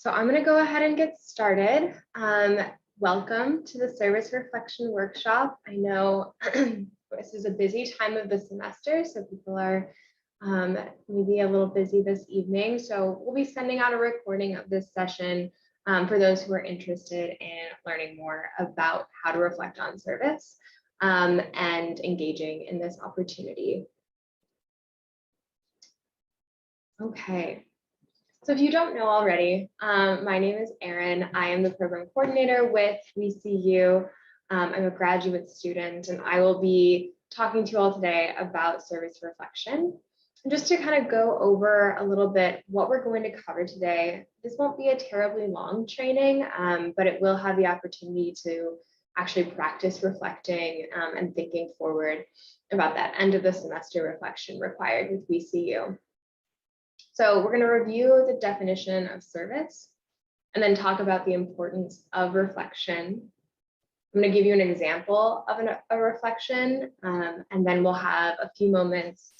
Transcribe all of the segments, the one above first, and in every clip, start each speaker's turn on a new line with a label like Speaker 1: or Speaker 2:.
Speaker 1: So I'm going to go ahead and get started. Welcome to the Service Reflection Workshop. I know this is a busy time of the semester, so people are maybe a little busy this evening. So we'll be sending out a recording of this session for those who are interested in learning more about how to reflect on service and engaging in this opportunity. Okay. So if you don't know already, my name is Erin. I am the program coordinator with VCU. I'm a graduate student, and I will be talking to you all today about service reflection. And just to kind of go over a little bit what we're going to cover today, this won't be a terribly long training, but it will have the opportunity to actually practice reflecting and thinking forward about that end of the semester reflection required with VCU. So we're going to review the definition of service and then talk about the importance of reflection. I'm going to give you an example of a reflection, and then we'll have a few moments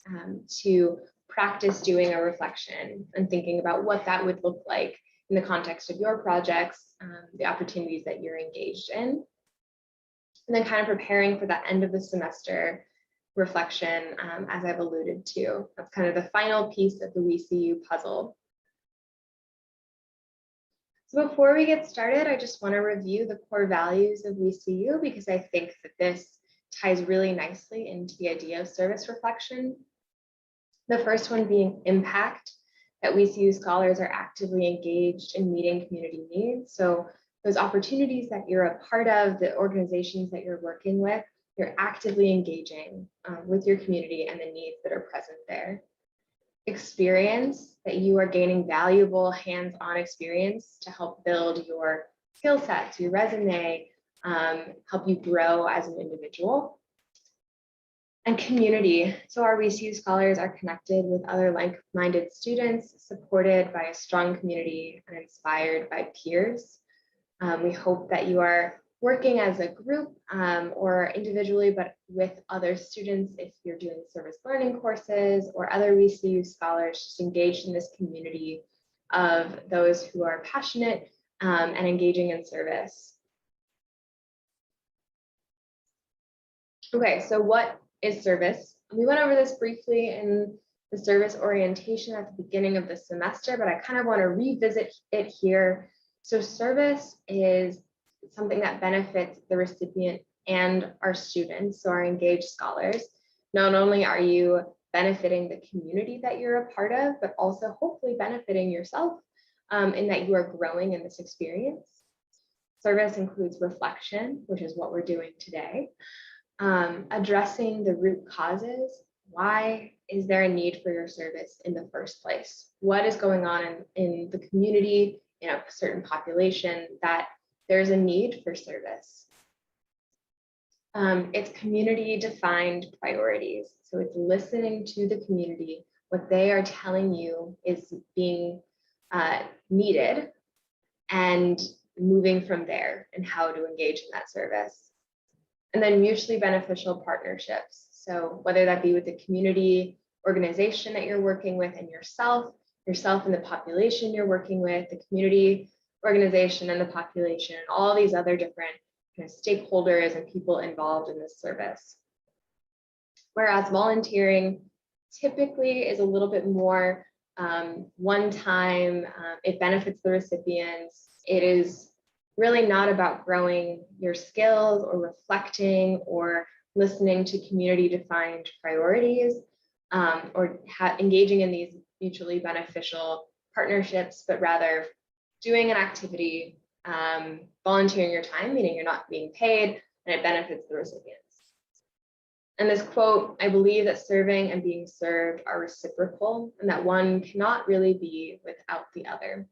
Speaker 1: to practice doing a reflection and thinking about what that would look like in the context of your projects, the opportunities that you're engaged in, and then kind of preparing for the end of the semester reflection, as I've alluded to. That's kind of the final piece of the VCU puzzle. So before we get started, I just want to review the core values of VCU because I think that this ties really nicely into the idea of service reflection. The first one being impact, that VCU scholars are actively engaged in meeting community needs. So those opportunities that you're a part of, the organizations that you're working with, you're actively engaging with your community and the needs that are present there. Experience, that you are gaining valuable hands-on experience to help build your skill sets, your resume, help you grow as an individual. And community, so our VCU scholars are connected with other like-minded students, supported by a strong community and inspired by peers. We hope that you are working as a group or individually, but with other students if you're doing service learning courses or other VCU scholars just engaged in this community of those who are passionate and engaging in service. Okay, so what is service? We went over this briefly in the service orientation at the beginning of the semester, but I kind of want to revisit it here. So service is something that benefits the recipient and our students, so our engaged scholars. Not only are you benefiting the community that you're a part of, but also hopefully benefiting yourself in that you are growing in this experience. Service includes reflection, which is what we're doing today, addressing the root causes. Why is there a need for your service in the first place? What is going on in the community, in a certain population, that there's a need for service? It's community-defined priorities. So it's listening to the community, what they are telling you is being needed, and moving from there and how to engage in that service. And then mutually beneficial partnerships. So whether that be with the community organization that you're working with and yourself and the population you're working with, the community organization and the population, and all these other different kind of stakeholders and people involved in this service. Whereas volunteering typically is a little bit more one time, it benefits the recipients. It is really not about growing your skills or reflecting or listening to community-defined priorities or engaging in these mutually beneficial partnerships, but rather doing an activity, volunteering your time, meaning you're not being paid, and it benefits the recipients. And this quote, I believe that serving and being served are reciprocal, and that one cannot really be without the other.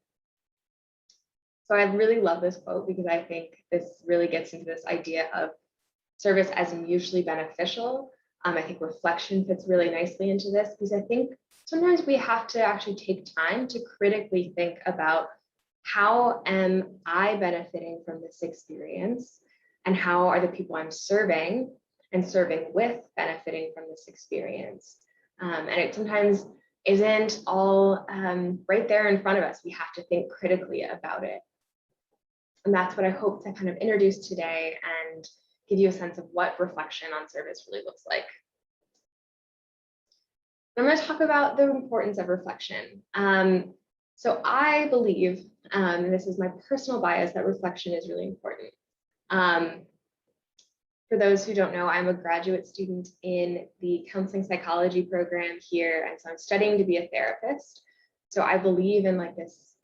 Speaker 1: So I really love this quote because I think this really gets into this idea of service as mutually beneficial. I think reflection fits really nicely into this because I think sometimes we have to actually take time to critically think about, how am I benefiting from this experience, and how are the people I'm serving and serving with benefiting from this experience? And it sometimes isn't all right there in front of us. We have to think critically about it. And that's what I hope to kind of introduce today and give you a sense of what reflection on service really looks like. I'm going to talk about the importance of reflection. So I believe, and this is my personal bias, that reflection is really important. For those who don't know, I'm a graduate student in the counseling psychology program here, and so I'm studying to be a therapist. So I believe in like this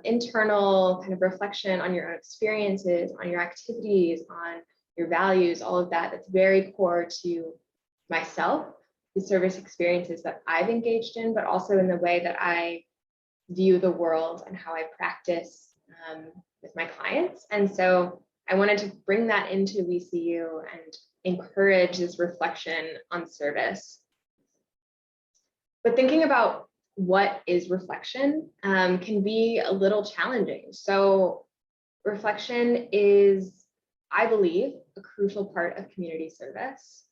Speaker 1: internal kind of reflection on your own experiences, on your activities, on your values, all of that. That's very core to myself, the service experiences that I've engaged in, but also in the way that I view the world and how I practice with my clients. And so I wanted to bring that into VCU and encourage this reflection on service. But thinking about what is reflection can be a little challenging. So reflection is, I believe, a crucial part of community service.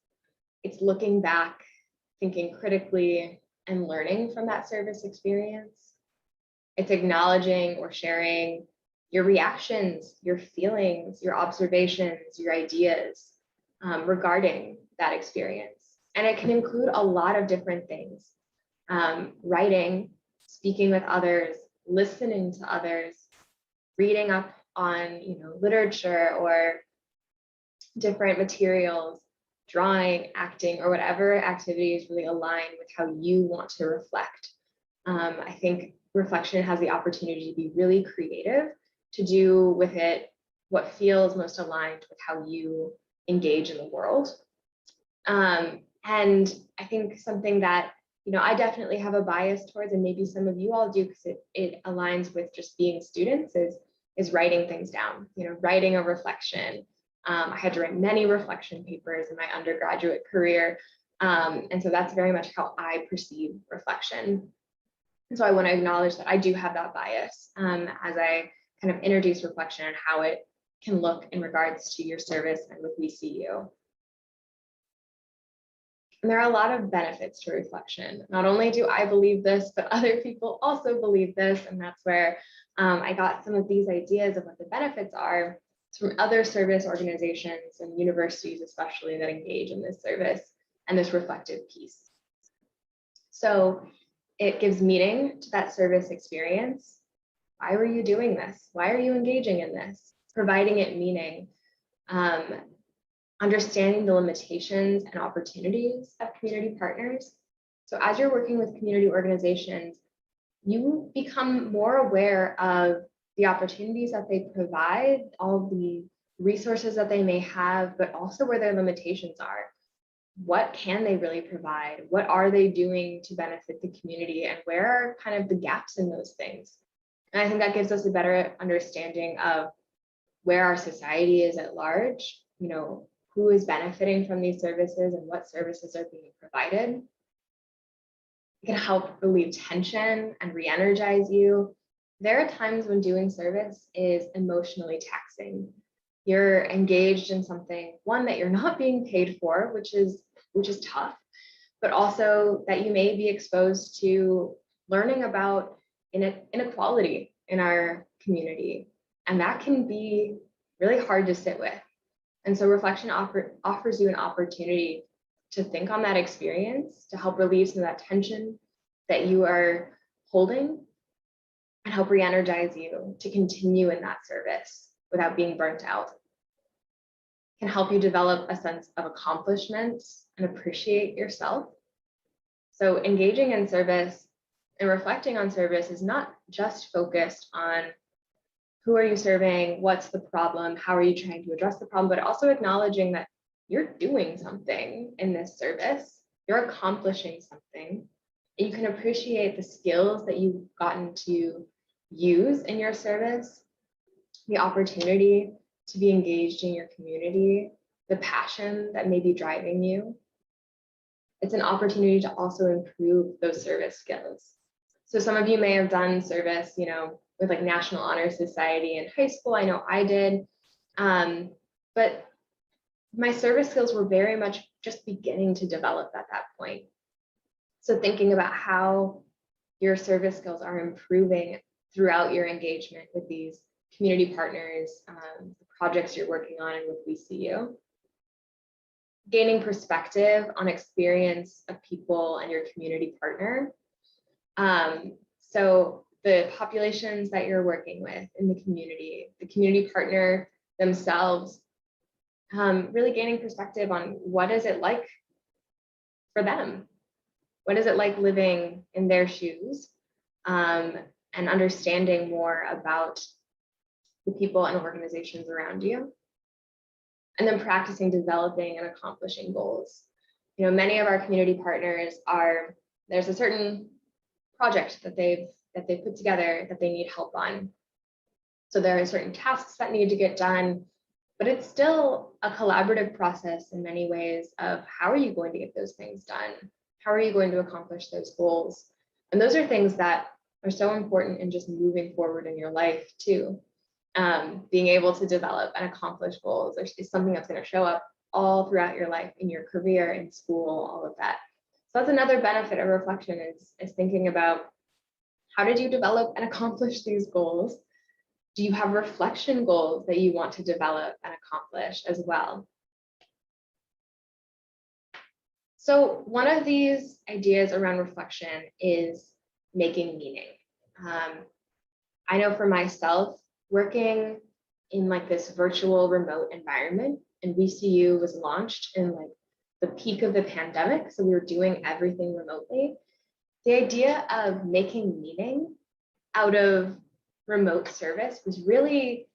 Speaker 1: It's looking back, thinking critically, and learning from that service experience. It's acknowledging or sharing your reactions, your feelings, your observations, your ideas regarding that experience. And it can include a lot of different things. Writing, speaking with others, listening to others, reading up on literature or different materials, drawing, acting, or whatever activities really align with how you want to reflect. I think reflection has the opportunity to be really creative, to do with it what feels most aligned with how you engage in the world. And I think something that I definitely have a bias towards, and maybe some of you all do, because it aligns with just being students, is writing things down, writing a reflection. I had to write many reflection papers in my undergraduate career. And so that's very much how I perceive reflection. And so I want to acknowledge that I do have that bias as I kind of introduce reflection and how it can look in regards to your service and with VCU. And there are a lot of benefits to reflection. Not only do I believe this, but other people also believe this. And that's where I got some of these ideas of what the benefits are from other service organizations and universities, especially, that engage in this service and this reflective piece. So it gives meaning to that service experience. Why were you doing this? Why are you engaging in this? Providing it meaning. Understanding the limitations and opportunities of community partners. So as you're working with community organizations, you become more aware of the opportunities that they provide, all the resources that they may have, but also where their limitations are. What can they really provide? What are they doing to benefit the community? And where are kind of the gaps in those things? And I think that gives us a better understanding of where our society is at large, who is benefiting from these services and what services are being provided. It can help relieve tension and re-energize you. There are times when doing service is emotionally taxing. You're engaged in something, one, that you're not being paid for, which is tough, but also that you may be exposed to learning about inequality in our community. And that can be really hard to sit with. And so reflection offers you an opportunity to think on that experience, to help relieve some of that tension that you are holding, and help re-energize you to continue in that service without being burnt out. It can help you develop a sense of accomplishment and appreciate yourself. So engaging in service and reflecting on service is not just focused on who are you serving, what's the problem, how are you trying to address the problem, but also acknowledging that you're doing something in this service, you're accomplishing something, and you can appreciate the skills that you've gotten to use in your service, the opportunity to be engaged in your community, the passion that may be driving you. It's an opportunity to also improve those service skills. So some of you may have done service, with like National Honor Society in high school. I know I did, but my service skills were very much just beginning to develop at that point. So thinking about how your service skills are improving throughout your engagement with these community partners, the projects you're working on and with VCU. Gaining perspective on experience of people and your community partner. So the populations that you're working with in the community partner themselves, really gaining perspective on what is it like for them? What is it like living in their shoes? And understanding more about the people and organizations around you. And then practicing developing and accomplishing goals. You know, many of our community partners there's a certain project that they've put together that they need help on. So there are certain tasks that need to get done, but it's still a collaborative process in many ways of how are you going to get those things done? How are you going to accomplish those goals? And those are things that are so important in just moving forward in your life too. Being able to develop and accomplish goals is something that's going to show up all throughout your life, in your career, in school, all of that. So that's another benefit of reflection is thinking about how did you develop and accomplish these goals? Do you have reflection goals that you want to develop and accomplish as well? So one of these ideas around reflection is making meaning. I know for myself, working in like this virtual remote environment, and VCU was launched in like the peak of the pandemic. So we were doing everything remotely. The idea of making meaning out of remote service was really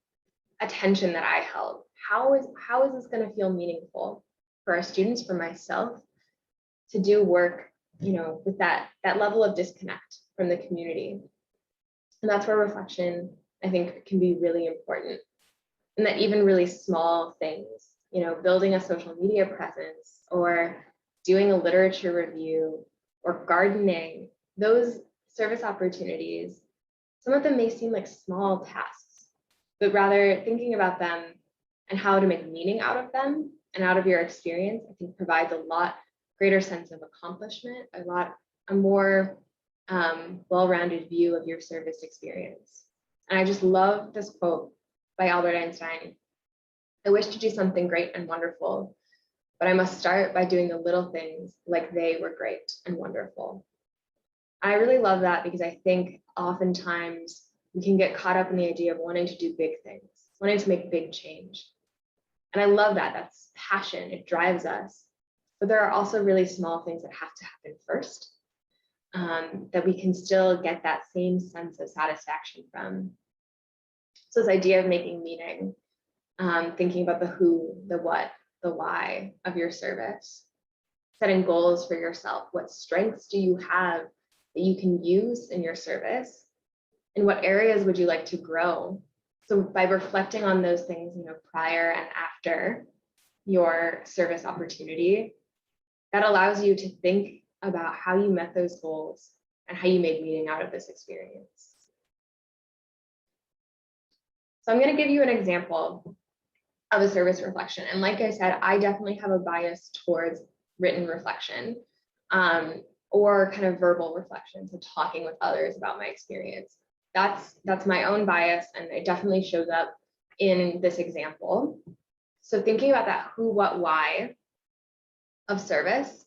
Speaker 1: a tension that I held. How is this going to feel meaningful for our students, for myself, to do work, you know, with that level of disconnect from the community? And that's where reflection, I think, can be really important. And that even really small things, you know, building a social media presence or doing a literature review or gardening, those service opportunities, some of them may seem like small tasks, but rather thinking about them and how to make meaning out of them and out of your experience, I think provides a lot greater sense of accomplishment, a more well-rounded view of your service experience. And I just love this quote by Albert Einstein. I wish to do something great and wonderful, but I must start by doing the little things like they were great and wonderful. I really love that because I think oftentimes we can get caught up in the idea of wanting to do big things, wanting to make big change. And I love that. That's passion. It drives us. But there are also really small things that have to happen first, that we can still get that same sense of satisfaction from. So this idea of making meaning, thinking about the who, the what, the why of your service, setting goals for yourself. What strengths do you have that you can use in your service? And what areas would you like to grow? So by reflecting on those things, you know, prior and after your service opportunity, that allows you to think about how you met those goals and how you made meaning out of this experience. So I'm going to give you an example of a service reflection. And like I said, I definitely have a bias towards written reflection, or kind of verbal reflection, so talking with others about my experience. That's my own bias, and it definitely shows up in this example. So thinking about that who, what, why of service,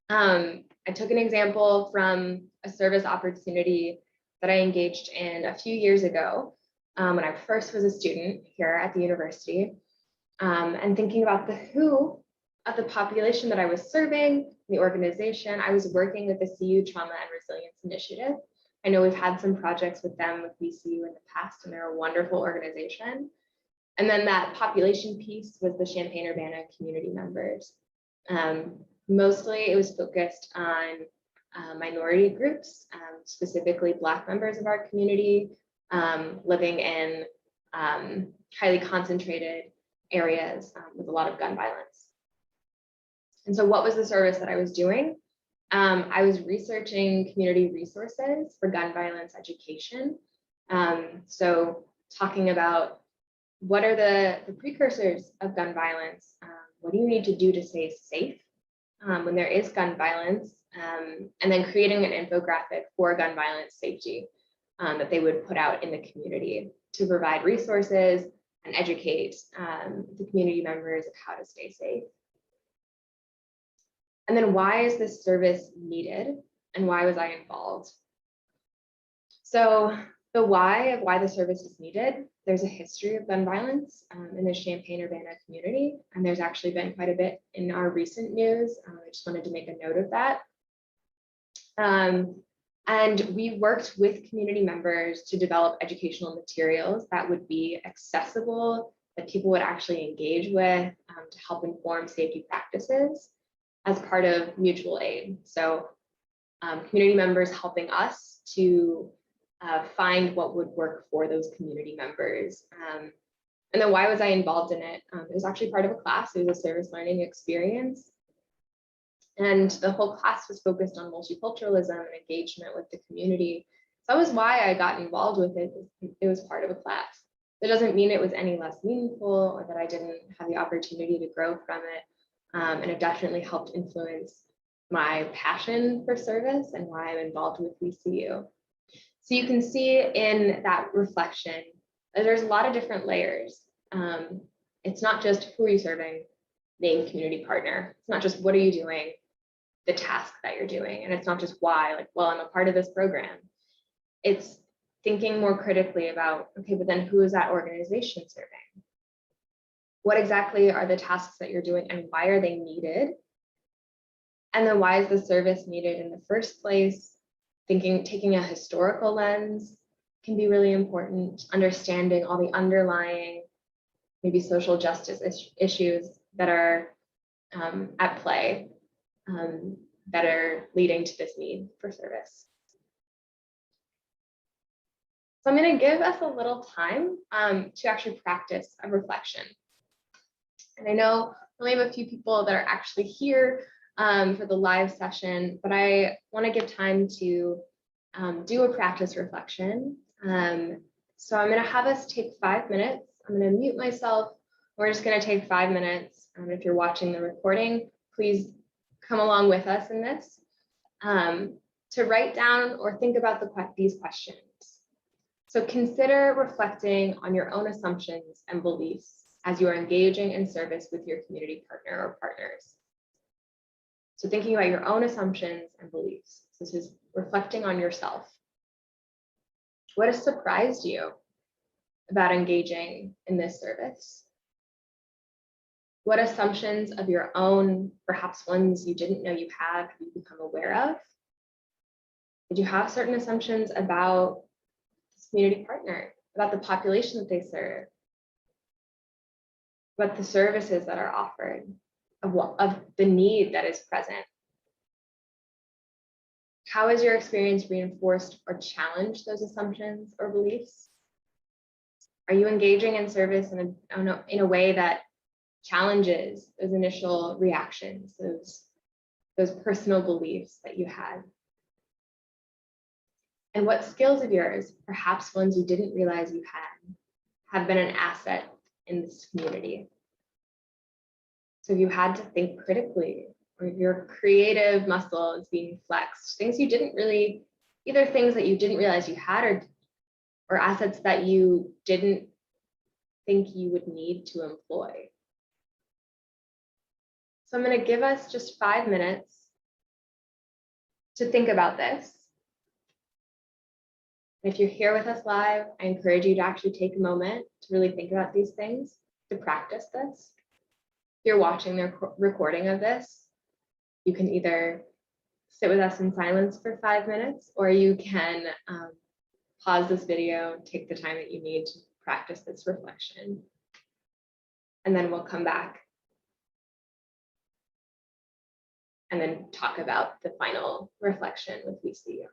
Speaker 1: I took an example from a service opportunity that I engaged in a few years ago when I first was a student here at the university, and thinking about the who of the population that I was serving, the organization. I was working with the CU Trauma and Resilience Initiative. I know we've had some projects with them with VCU in the past, and they're a wonderful organization. And then that population piece was the Champaign-Urbana community members. Mostly it was focused on minority groups, specifically Black members of our community, living in highly concentrated areas with a lot of gun violence. And so what was the service that I was doing? I was researching community resources for gun violence education. So talking about what are the precursors of gun violence? What do you need to do to stay safe when there is gun violence, and then creating an infographic for gun violence safety that they would put out in the community to provide resources and educate the community members of how to stay safe. And then why is this service needed and why was I involved? So the why of why the service is needed, there's a history of gun violence in the Champaign-Urbana community, and there's actually been quite a bit in our recent news. I just wanted to make a note of that. And we worked with community members to develop educational materials that would be accessible, that people would actually engage with to help inform safety practices as part of mutual aid. So community members helping us to find what would work for those community members. And then why was I involved in it? It was actually part of a class. It was a service learning experience. And the whole class was focused on multiculturalism and engagement with the community. So that was why I got involved with it. It was part of a class. That doesn't mean it was any less meaningful or that I didn't have the opportunity to grow from it. And it definitely helped influence my passion for service and why I'm involved with VCU. So you can see in that reflection, there's a lot of different layers. It's not just who are you serving, named community partner. It's not just what are you doing, the task that you're doing. And it's not just why, like, well, I'm a part of this program. It's thinking more critically about, okay, but then who is that organization serving? What exactly are the tasks that you're doing and why are they needed? And then why is the service needed in the first place? Taking a historical lens can be really important, understanding all the underlying, maybe social justice issues that are at play that are leading to this need for service. So I'm going to give us a little time to actually practice a reflection. And I know we only have a few people that are actually here for the live session, but I want to give time to do a practice reflection. So I'm going to have us take 5 minutes. I'm going to mute myself. We're just going to take 5 minutes. If you're watching the recording, please come along with us in this to write down or think about these questions. So consider reflecting on your own assumptions and beliefs as you are engaging in service with your community partner or partners. So thinking about your own assumptions and beliefs. This is reflecting on yourself. What has surprised you about engaging in this service? What assumptions of your own, perhaps ones you didn't know you have you become aware of? Did you have certain assumptions about this community partner, about the population that they serve, about the services that are offered, of the need that is present? How has your experience reinforced or challenged those assumptions or beliefs? Are you engaging in service in a way that challenges those initial reactions, those personal beliefs that you had? And what skills of yours, perhaps ones you didn't realize you had, have been an asset in this community? So if you had to think critically, or if your creative muscle is being flexed, things you didn't really, either things that you didn't realize you had or assets that you didn't think you would need to employ. So I'm going to give us just 5 minutes to think about this. If you're here with us live, I encourage you to actually take a moment to really think about these things, to practice this. If you're watching the recording of this, you can either sit with us in silence for 5 minutes, or you can pause this video, take the time that you need to practice this reflection. And then we'll come back and then talk about the final reflection with VCU.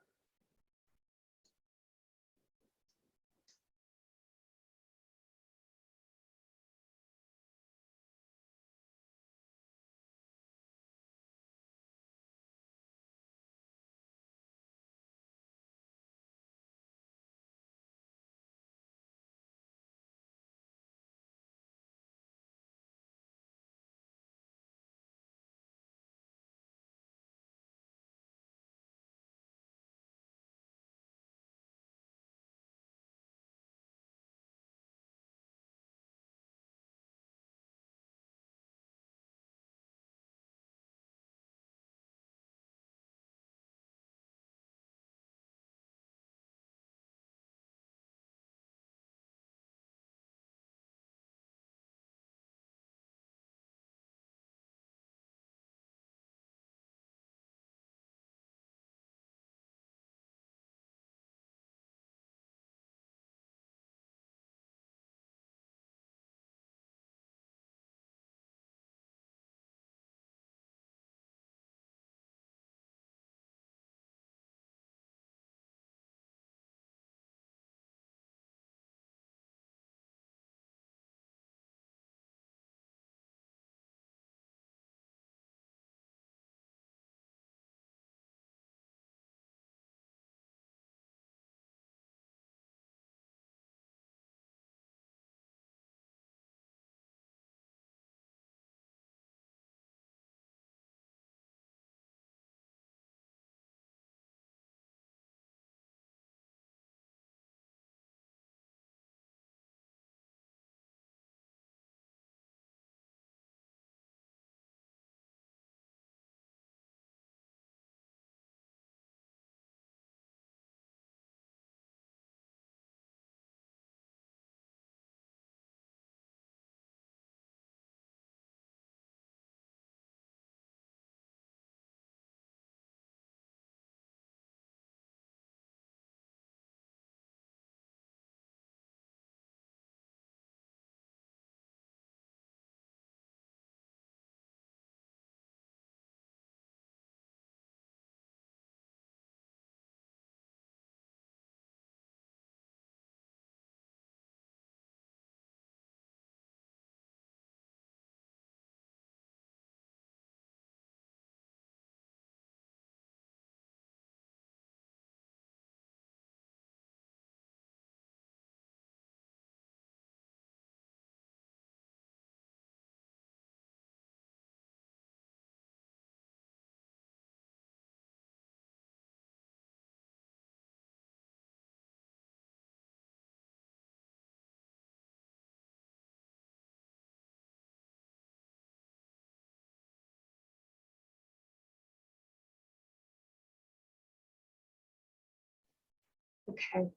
Speaker 1: Okay, I'm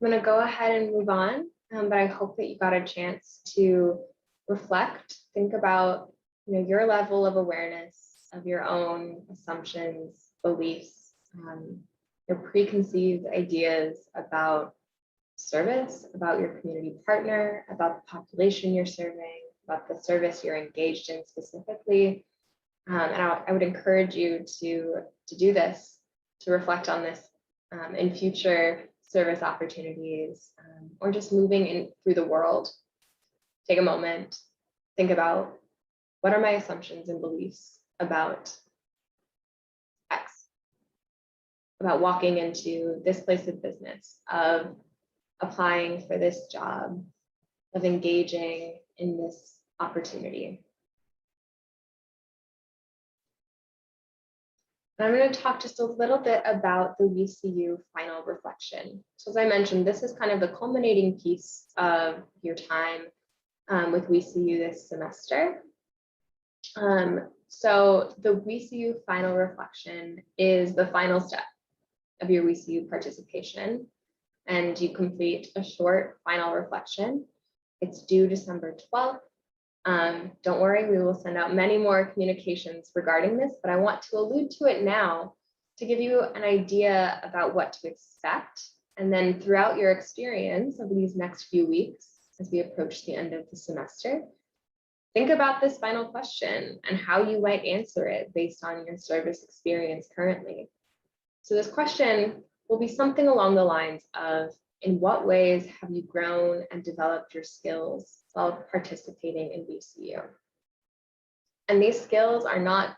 Speaker 1: going to go ahead and move on, but I hope that you got a chance to reflect, think about your level of awareness of your own assumptions, beliefs, your preconceived ideas about service, about your community partner, about the population you're serving, about the service you're engaged in specifically. And I would encourage you to do this, to reflect on this in future service opportunities, or just moving in through the world. Take a moment, think about, what are my assumptions and beliefs about X, about walking into this place of business, of applying for this job, of engaging in this opportunity. And I'm going to talk just a little bit about the VCU Final Reflection. So as I mentioned, this is kind of the culminating piece of your time with VCU this semester. So the VCU Final Reflection is the final step of your VCU participation, and you complete a short final reflection. It's due December 12th. Don't worry, we will send out many more communications regarding this, but I want to allude to it now to give you an idea about what to expect. And then throughout your experience of these next few weeks, as we approach the end of the semester, think about this final question and how you might answer it based on your service experience currently. So this question will be something along the lines of, in what ways have you grown and developed your skills while participating in VCU? And these skills are not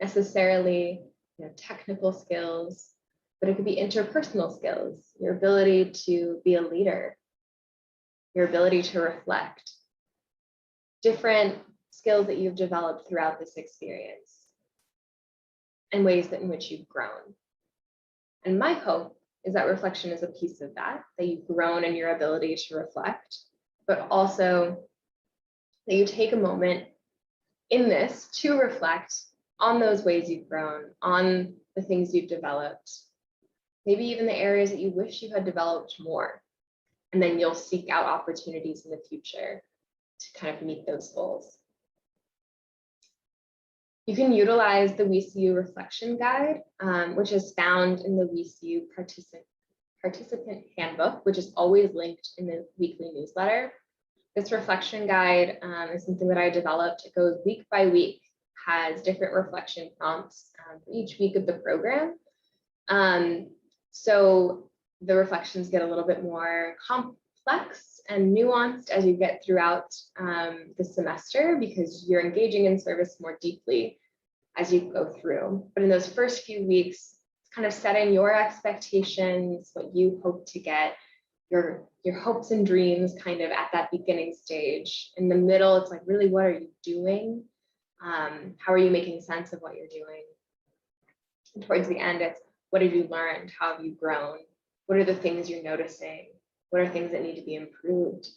Speaker 1: necessarily technical skills, but it could be interpersonal skills, your ability to be a leader, your ability to reflect, different skills that you've developed throughout this experience, and ways in which you've grown. And my hope is that reflection is a piece of that you've grown in your ability to reflect, but also that you take a moment in this to reflect on those ways you've grown, on the things you've developed, maybe even the areas that you wish you had developed more. And then you'll seek out opportunities in the future to kind of meet those goals. You can utilize the VCU Reflection Guide, which is found in the VCU Participant Handbook, which is always linked in the weekly newsletter. This reflection guide is something that I developed. It goes week by week, has different reflection prompts for each week of the program. So the reflections get a little bit more complex and nuanced as you get throughout the semester, because you're engaging in service more deeply as you go through. But in those first few weeks, it's kind of setting your expectations, what you hope to get, your hopes and dreams kind of at that beginning stage. In the middle, it's like, really, what are you doing? How are you making sense of what you're doing? And towards the end, it's, what have you learned? How have you grown? What are the things you're noticing? What are things that need to be improved?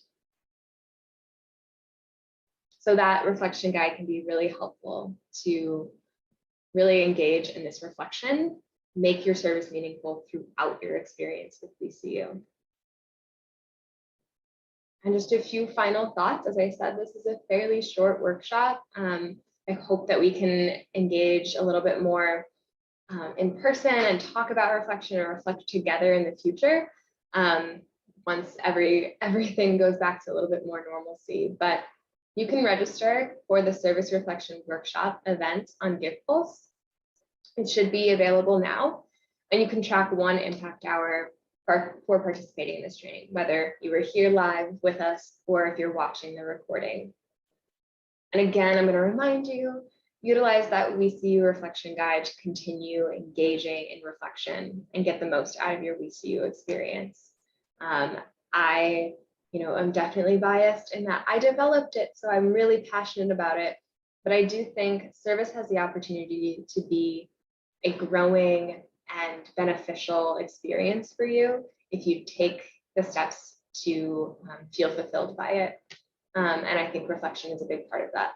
Speaker 1: So that reflection guide can be really helpful to really engage in this reflection, make your service meaningful throughout your experience with VCU. And just a few final thoughts. As I said, this is a fairly short workshop. I hope that we can engage a little bit more in person and talk about reflection and reflect together in the future once everything goes back to a little bit more normalcy. But you can register for the Service Reflection Workshop event on GivePulse. It should be available now, and you can track one impact hour for participating in this training, whether you were here live with us or if you're watching the recording. And again, I'm going to remind you, utilize that VCU reflection guide to continue engaging in reflection and get the most out of your VCU experience. I'm definitely biased in that I developed it, so I'm really passionate about it. But I do think service has the opportunity to be a growing and beneficial experience for you if you take the steps to feel fulfilled by it. And I think reflection is a big part of that.